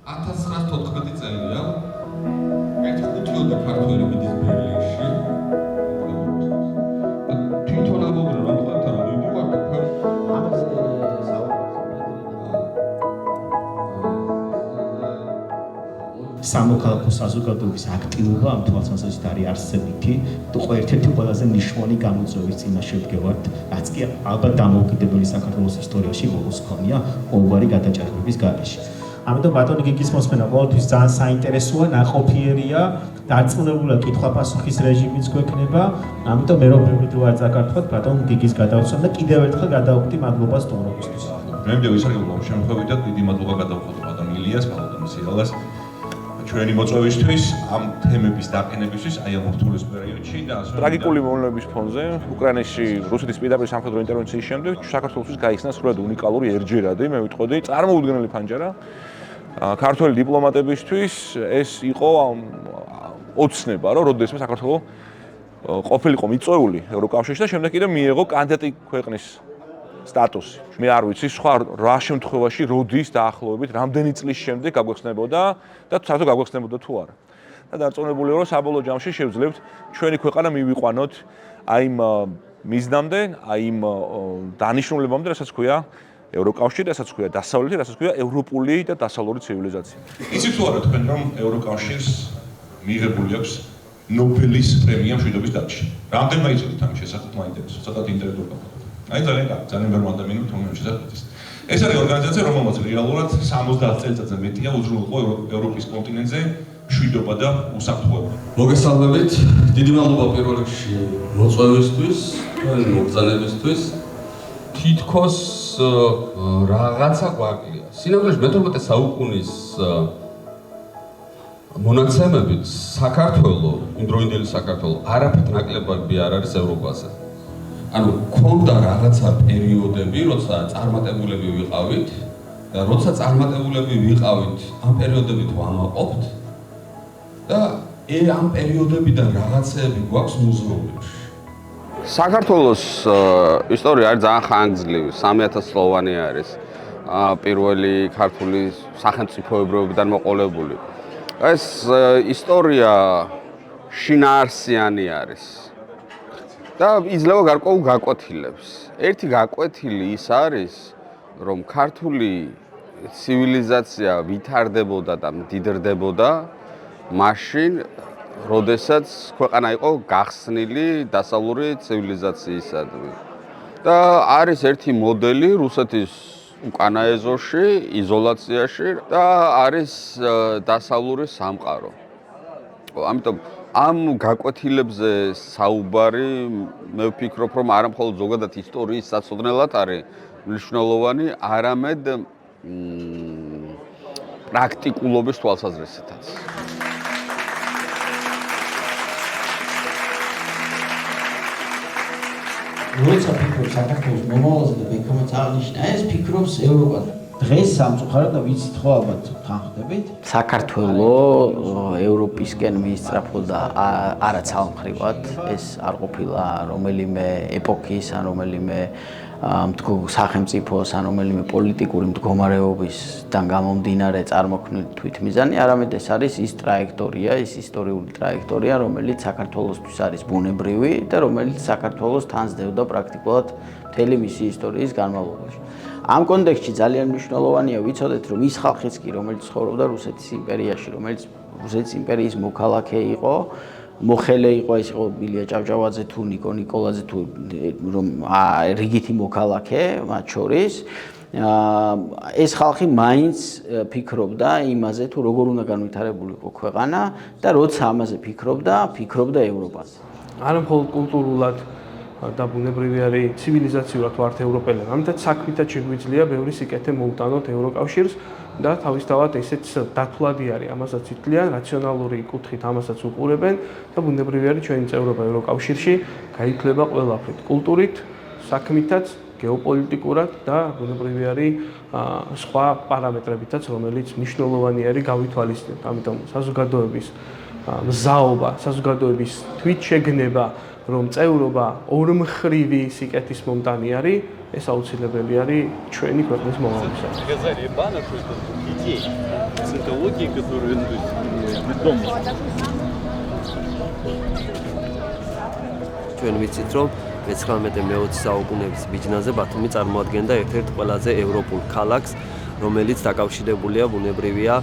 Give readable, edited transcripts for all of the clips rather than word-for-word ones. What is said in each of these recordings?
1914 წელია. ერთ ხუთიოდე ქართველი მიდის ბერლინში. თვითონ ამბობენ რომ თქვენთან მივდივარ და სამოქალაქო საზოგადოების აქტივობა ამ თვალსაზრისით არის არსებითი. ერთ-ერთი ყველაზე მნიშვნელოვანი გამოწვევის წინაშე ვდგევართ, რაც კი ალბათ დამოუკიდებელი საქართველოს ისტორიაში ბოლოს ქონია ყოველგვარი გადაჭარბების გარეშე. ამიტომ ბატონი გიგის მოსმენა ყოველთვის ძალიან საინტერესოა, ნაყოფიერია, დარწმუნებულია კითხვა-პასუხის რეჟიმიც გვექნება. ამიტომ მე რომ ვარ საქართველოს ბატონ გიგის გადავცემ და კიდევ ერთხელ გადავხდი მადლობა სტუმრობისთვის. მე მივდივარ ისარგებლო შემთხვევით და დიდი მადლობა გადავხოთ ბატონ ილიას, ბატონ სიალას. ჩვენი მოწვევისთვის, ამ თემების დაყენებისთვის, აი ამ რთულის პერიოდში და ასე. ტრაგიკული მოვლენების ფონზე, უკრაინაში რუსეთის პირდაპირ სამხედრო ინტერვენციის შემდეგ საქართველოსთვის გაიხსნა სრულად უნიკალური ერთჯერადი, მე ვიტყოდი, წარმოუდგენელი ფანჯარა. ქართველი დიპლომატებისთვის ეს იყო ოცნება, რომ როდესმე საქართველოს ყოფილიყო მიწვეული ევროკავშირში და შემდეგ კიდევ მიიღო კანდიდატი ქვეყნის სტატუსი. მე არ ვიცი სხვა რა შემთხვევაში როდის დაახლოებით რამდენი წლის შემდეგ გაგვეხსნებოდა და საერთოდ გაგვეხსნებოდა თუ არა. და დარწმუნებულია რომ საბოლოო ჯამში შევძლებთ ჩვენი ქვეყანა მივიყვანოთ აი იმ მიზნამდე, აი იმ დანიშნულებამდე, რასაც ქვია ევროკავშირი, რასაც ქვია დასავლეთი, რასაც ქვია ევროპული და დასავლური ცივილიზაცია. იცით თუ არა თქვენ რომ ევროკავშირს მიღებული აქვს ნობელის პრემია მშვიდობის დარგში. რამდენმა იცოდით ამის შესახებ მაინტერესებს, ცოტათი ინტერესდება. აი ძალიან კარგი, ძალიან ბევრი ადამიანები თვითონ შესახებ. ეს არის ორგანიზაცია, რომელმაც რეალურად 70 წელიწადზე მეტია უზრუნველყო ევროპის კონტინენტზე მშვიდობა და უსაფრთხოება. მოგესალმებით, დიდი მადლობა პირველ რიგში მოწვევისთვის, თქვენი მოგზაურობისთვის. თითქოს რაღაცა გვაკლია. სინამდვილეში მე-18 საუკუნის მონაცემებით საქართველოს, იმდროინდელი საქართველოს არაფრით ნაკლებად არ არის ევროპაზე. ანუ ქონდა რაღაცა პერიოდები, როცა წარმატებულები ვიყავით და როცა წარმატებულები ვიყავით, ამ პერიოდებით ვამაყობთ და ამ პერიოდებიდან რაღაცეები გვაქვს მუზეუმებში. საქართველოს ისტორია არის ძალიან ხანგრძლივი, 3000 წლოვანი არის. პირველი ქართული სახელმწიფოებრიობიდან მოყოლებული. ეს ისტორია შინაარსიანი არის. და იძლევა გარკვეულ გაკვეთილებს. ერთი გაკვეთილი ის არის, რომ ქართული ცივილიზაცია ვითარდებოდა და მდიდრდებოდა მაშინ, როდესაც ქვეყანა იყო გახსნილი დასავლური ცივილიზაციისადმი. და არის ერთი მოდელი რუსეთის უკანა ეზოში, იზოლაციაში და არის დასავლური სამყარო. ამიტომ ამ გაკვეთილებზე საუბარი მე ვფიქრობ, რომ არა მხოლოდ ზოგადად ისტორიის საცოდნელად არის მნიშვნელოვანი, არამედ პრაქტიკულობის თვალსაზრისითაც. როცა ფიქრობს საქართველოს მომავალზე და ბექამაც აღნიშნა ეს, ფიქრობს ევროპა. დღეს სამწუხაროდ და ვიცით ხო ალბათ თანხმდებით? საქართველოს ევროპისკენ მიისწრაფოდა არა ცალმხრივად, ეს არ ყოფილა რომელიმე ეპოქის, ან რომელიმე სახელმწიფოს, ან რომელიმე პოლიტიკური მდგომარეობისგან გამომდინარე წარმოქმნილი თვითმიზანი, არამედ ეს არის ის ტრაექტორია, ის ისტორიული ტრაექტორია, რომელიც საქართველოსთვის არის ბუნებრივი და რომელიც საქართველოს თანსდევდა პრაქტიკულად მთელი მისი ისტორიის განმავლობაში. ამ კონტექსტში ძალიან მნიშვნელოვანია ვიცოდეთ, რომ ის ხალხიც კი, რომელიც ცხოვრობდა რუსეთის იმპერიაში, რომელიც რუსეთის იმპერიის მოქალაქე იყო, მოხელე იყო, ეს იყო ილია ჭავჭავაძე თუ ნიკო ნიკოლაძე თუ რომ რიგითი მოქალაქე მათ შორის, ეს ხალხი მაინც ფიქრობდა იმაზე, თუ როგორ უნდა განვითარებულიყო ქვეყანა და როცა ამაზე ფიქრობდა ევროპაზე. არა მხოლოდ კულტურულად და ბუნებრივი არის ცივილიზაციურად ვართ ევროპელები. ამიტომ საქმითაც შეგვიძლია ბევრი სიკეთე მოუტანოთ ევროკავშირს და თავისთავად ესეც დათვლადი არის, ამასაც ითვლიან, რაციონალური კუთხით ამასაც უყურებენ და ბუნებრივი არის ჩვენი წევრობა ევროკავშირში გაითვლება ყველაფრით, კულტურით, საქმითაც, გეოპოლიტიკურად და ბუნებრივი არის სხვა პარამეტრებითაც, რომელიც მნიშვნელოვანი არის გავითვალისწინოთ. ამიტომ საზოგადოების მზაობა, საზოგადოების თვითშეგნება რომ წევრობა ორმხრივი სიკეთის მომტანი არის, ეს აუცილებელი არის ჩვენი ქვეყნის მომავლისათვის. ჩვენ ვიცით, რომ მე-19-20 საუკუნეების ბიჯნაზე ბათუმი წარმოადგენდა ერთ-ერთ ყველაზე ევროპულ ქალაქს, რომელიც დაკავშირებულია ბუნებრივია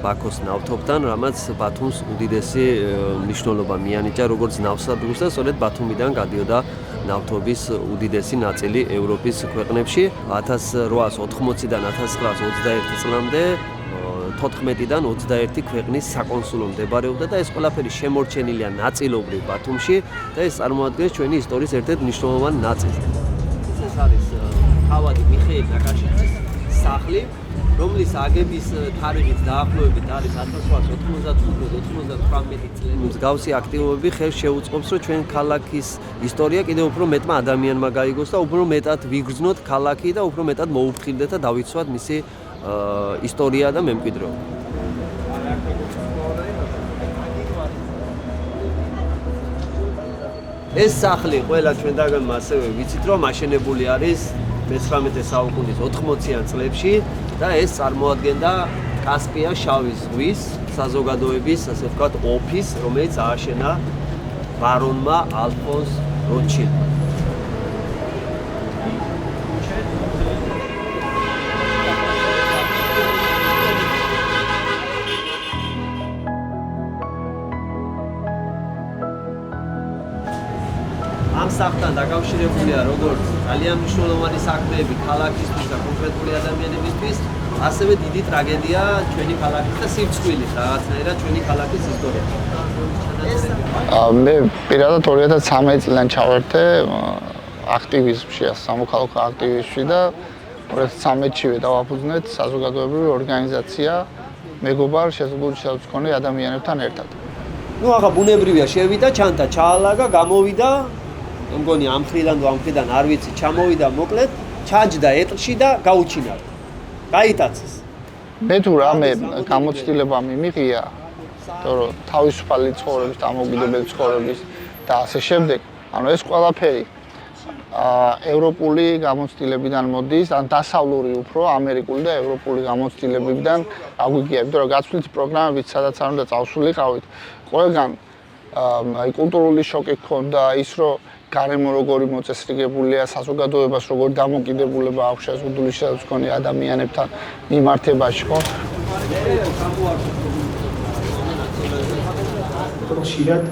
ბაქოს ნავთობთან, რამაც ბათუმს უდიდესი მნიშვნელობა მიანიჭა როგორც ნავსადგურს და სწორედ ბათუმიდან გადიოდა ნავთობის უდიდესი ნაწილი ევროპის ქვეყნებში 1880-დან 1921 წლამდე 14-დან 21 ქვეყნის საკონსულო მდებარეობდა და ეს ყველაფერი შემორჩენილია ნაწილობრივ ბათუმში და ეს წარმოადგენს ჩვენი ისტორიის ერთ-ერთ მნიშვნელოვან ნაწილს. ეს არის თავადი მიხეილ ნაკაშიძის სახლი, რომლის აგების თარიღით დაახლოებით არის 1895-98 წლები. მსგავსი აქტივობები ხელს შეუწყობს, რომ ჩვენ ქალაქის ისტორია კიდევ უფრო მეტმა ადამიანმა გაიგოს და უფრო მეტად ვიგრძნოთ ქალაქი და უფრო მეტად მოუფრთხილდეთ და დავიცვათ მისი ისტორია და მემკვიდრეობა. ეს სახლი ყველა ჩვენთაგან ასევე ვიცით, რომ აშენებული არის მე-19 საუკუნის 80-იან წლებში და ეს წარმოადგენდა კასპიას შავი ზღვის საზოგადოების, ასე ვთქვათ, ოფისს, რომელიც ააშენა ბარონმა ალფონს როტშილდმა. ამ სახლთან დაკავშირებულია როგორც ძალიან მნიშვნელოვანი საქმეები ქალაქისთვის და კონკრეტული ადამიანებისთვის, ასევე დიდი ტრაგედია ჩვენი ქალაქის და სირცხვილი რაღაცნაირად ჩვენი ქალაქის ისტორია. მე პირადად 2013 წლიდან ჩავერთე აქტივიზმში, სამოქალაქო აქტივიზმში და 2013-შივე დავაფუძნეთ საზოგადოებრივი ორგანიზაცია მეგობარ შეზღუდული შეხედულების მქონე ადამიანებთან ერთად. ნუ ახლა ბუნებრივია შევიდა, ჩანთა, ჩაალაგა, გამოვიდა მგონი ამ მხრიდან არ ვიცი, ჩამოვიდა მოკლედ, ჩაჯდა ეტლში და გაუჩინა. გაიტაცეს. მე თუ რამე გამოცდილება მიმიღია, რომ თავისუფალი ცხოვრების, დამოუკიდებელი ცხოვრების და ასე შემდეგ, ანუ ეს ყველაფერი ევროპული გამოცდილებიდან მოდის, ან დასავლური უფრო ამერიკული და ევროპული გამოცდილებიდან აგვიგია, იმიტომ რომ გაცვლითი პროგრამებით სადაც არ უნდა წავსულიყავით, ყველგან აი კულტურული შოკი ჰქონდა, ის რომ გარემო როგორი მოწესრიგებულია, საზოგადოებას როგორი დამოკიდებულება აქვს შეზღუდული შეხედულების მქონე ადამიანებთან მიმართებაში, ხო? ხშირად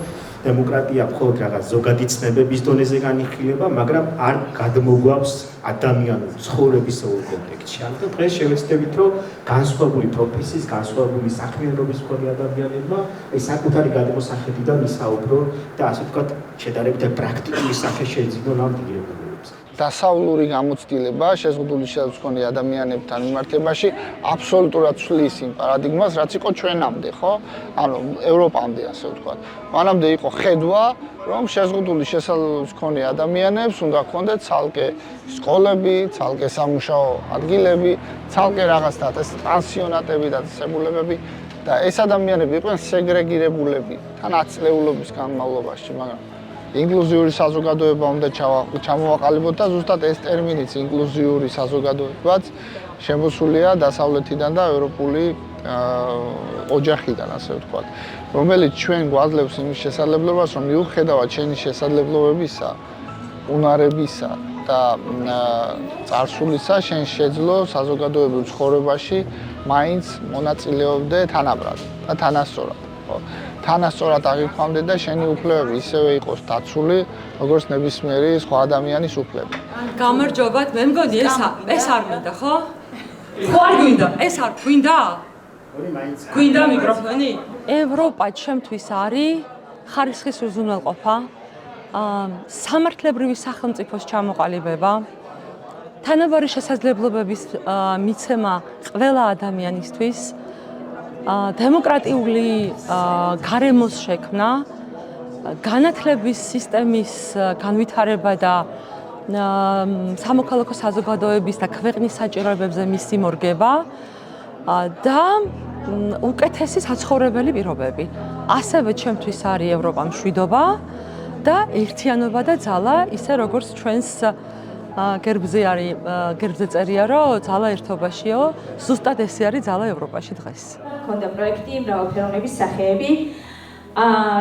დემოკრატია მხოლოდ რაღაც ზოგადი ცნებების დონეზე განიხილება, მაგრამ არ გადმოგვავს ადამიანური ცხოვრებისეულ კონტექსტში. ამიტომ დღეს შევეცდებით, რომ განსხვავებული პროფესიის, განსხვავებული საქმიანობის მქონე ადამიანებმა აი საკუთარი გადმოსახედიდან ისაუბრო და ასე ვთქვათ, შედარებით პრაქტიკული სახე შეეძინონ ამ დინამიკებს. დასავლური გამოცდილება შეზღუდული შეხედულების მქონე ადამიანებთან მიმართებაში აბსოლუტურად ცვლის იმ პარადიგმას, რაც იყო ჩვენამდე, ხო? ანუ ევროპამდე, ასე ვთქვათ. მანამდე იყო ხედვა, რომ შეზღუდული შესაძლებლობის მქონე ადამიანებს უნდა ჰქონდეთ ცალკე სკოლები, ცალკე სამუშაო ადგილები, ცალკე რაღაც პანსიონატები და წესებულებები და ეს ადამიანები იყვნენ სეგრეგირებულები თან ათწლეულობის განმავლობაში, მაგრამ ინკლუზიური საზოგადოება უნდა ჩამოვაყალიბოთ და ზუსტად ეს ტერმინიც ინკლუზიური საზოგადოებაც შემოსულია დასავლეთიდან და ევროპული ოჯახიდან, ასე ვთქვათ, რომელიც ჩვენ გვაძლევს იმის შესაძლებლობას, რომ მიუხედავად ჩვენი შესაძლებლობებისა, უნარებისა და წარსულისა, შენ შეძლო საზოგადოებრივ ცხოვრებაში მაინც მონაწილეობდე თანაბრად და თანასწორად, ხო? თანასწორად აღიქვამდე და შენი უფლებები ისევე იყოს დაცული, როგორც ნებისმიერი სხვა ადამიანის უფლება. გამარჯობათ, მე მგონი ეს არ მინდა, ხო? ხო არ გვინდა? ეს არ გვინდა? გვინდა მიკროფონი? ევროპა ჩემთვის არის ხარისხის უზრუნველყოფა, სამართლებრივი სახელმწიფოს ჩამოყალიბება, თანაბარი შესაძლებლობების მიცემა ყველა ადამიანისთვის, დემოკრატიული გარემოს შექმნა, განათლების სისტემის განვითარება და სამოქალაქო საზოგადოების და ქვეყნის საჭიროებებზე მისი მორგება და უკეთესი საცხოვრებელი პირობები. ასევე ჩემთვის არის ევროპა მშვიდობა და ერთიანობა და ძალა, ისე როგორც ჩვენს გერბზე წერია, რომ ძალა ერთობაშიო, ზუსტად ესე არის ძალა ევროპაში დღეს. მქონდა პროექტი მრავალფეროვნების სახეები,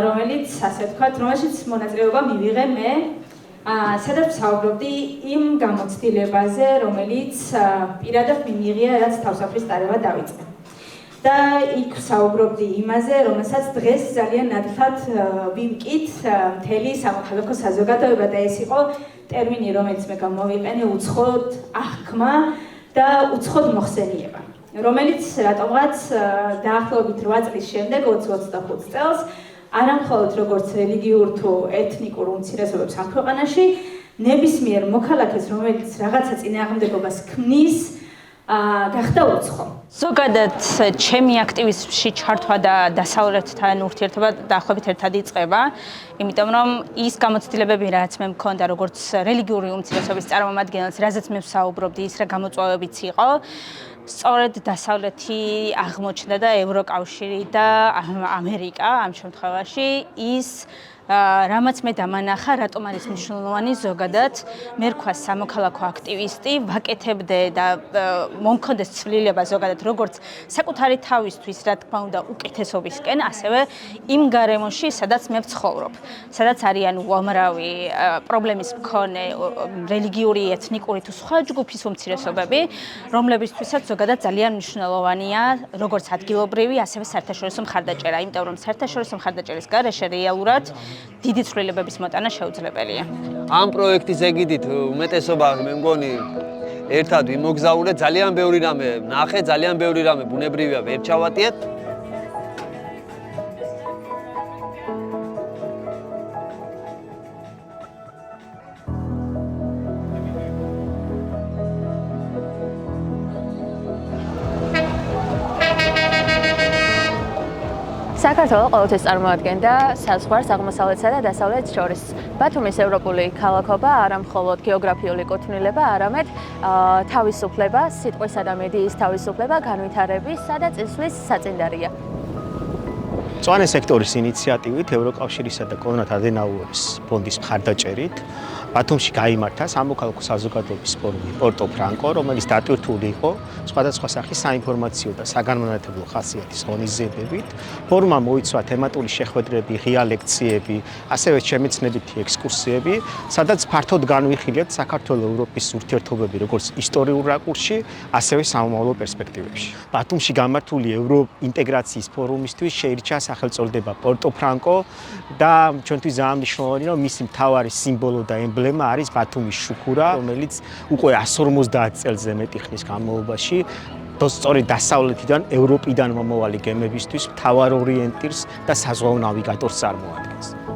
რომელიც ასე ვთქვათ, რომელშიც მონაწილეობა მივიღე მე, სადაც ვსაუბრობდი იმ გამოცდილებაზე, რომელიც პირადად მიმიღია, რაც თავსაფრის ტარება დავიწყე. და იქ ვსაუბრობდი იმაზე, რომელსაც დღეს ძალიან ნათლად ვიმკით მთელი სამოქალაქო საზოგადოება და ეს იყო ტერმინი, რომელიც მე გამოვიყენე, უცხოდ აღქმა და უცხოდ მოხსენება, რომელიც რატომღაც დაახლოებით 8 წლის შემდეგ, 20-25 წელს, არამხოლოდ როგორც რელიგიურ თუ ეთნიკურ უმცირესობებს ამ ქვეყანაში, ნებისმიერ მოქალაქეს, რომელიც რაღაცა წინააღმდეგობას ქმნის, გახდა უცხო. ზოგადად ჩემი აქტივიზმში ჩართვა და დასავლეთთან ურთიერთობა დაახლოებით ერთად იწყება, იმიტომ რომ ის გამოცდილებები, რაც მე მქონდა როგორც რელიგიური უმცირესობის წარმომადგენელს, რაზეც მე ვსაუბრობდი, ის რა გამოწვევებიც იყო, სწორედ დასავლეთი აღმოჩნდა და ევროკავშირი და ამერიკა ამ შემთხვევაში ის რამაც მე დამანახა, რატომ არის მნიშვნელოვანი ზოგადად, მე რქვა სამოქალაქო აქტივისტი, ვაკეთებდე და მომქონდეს ცვლილება ზოგადად როგორც საკუთარი თავისთვის, რა თქმა უნდა, უკეთესობისკენ, ასევე იმ გარემოში, სადაც მე ვცხოვრობ, სადაც არიან უამრავი პრობლემის მქონე რელიგიური, ეთნიკური თუ სხვა ჯგუფის უმცირესობები, რომლებისთვისაც ზოგადად ძალიან მნიშვნელოვანია როგორც ადგილობრივი, ასევე საერთაშორისო მხარდაჭერა, იმიტომ რომ საერთაშორისო მხარდაჭერის გარეშე რეალურად დიდი ცვლილებების მოტანა შეუძლებელია. ამ პროექტის ეგიდით უმეტესობა მე მგონი ერთად ვიმოგზაურე, ძალიან ბევრი რამე ნახე, ძალიან ბევრი რამე ბუნებრივია ვერ ჩავატიეთ. საქართველო ყოველთვის წარმოადგენდა საზღვარს აღმოსავლეთსა და დასავლეთს შორის. ბათუმის ევროპული ქალაქობა არა მხოლოდ გეოგრაფიული კუთვნილება, არამედ თავისუფლება, სიტყვისა და მედიის თავისუფლება, განვითარებისა და წინსვლის საწინდარია. მწვანე სექტორის ინიციატივით ევროკავშირისა და კონრად ადენაუერის ფონდის მხარდაჭერით ბათუმში გაიმართა სამოქალაქო საზოგადოების ფორუმი პორტო ფრანკო, რომელიც დატვირთული იყო სხვადასხვა სახის საინფორმაციო და საგანმანათლებლო ხასიათის ღონისძიებებით. ფორუმმა მოიცვა თემატური შეხვედრები, ღია ლექციები, ასევე შემეცნებითი ექსკურსიები, სადაც ფართოდ განვიხილეთ საქართველოს ევროპის ურთიერთობები როგორც ისტორიულ რაკურსში, ასევე სამომავლო პერსპექტივებში. ბათუმში გამართული ევროინტეგრაციის ფორუმისთვის შეირჩა სახელწოდება პორტო ფრანკო და ჩვენთვის ძალიან მნიშვნელოვანია, რომ მისი მთავარი სიმბოლო და ემბლემა არის ბათუმის შუქურა, რომელიც უკვე 150 წელზე მეტი ხნის განმავლობაში სწორედ დასავლეთიდან, ევროპიდან მომავალი გემებისთვის მთავარ ორიენტირს და საზღვაო ნავიგატორს წარმოადგენს.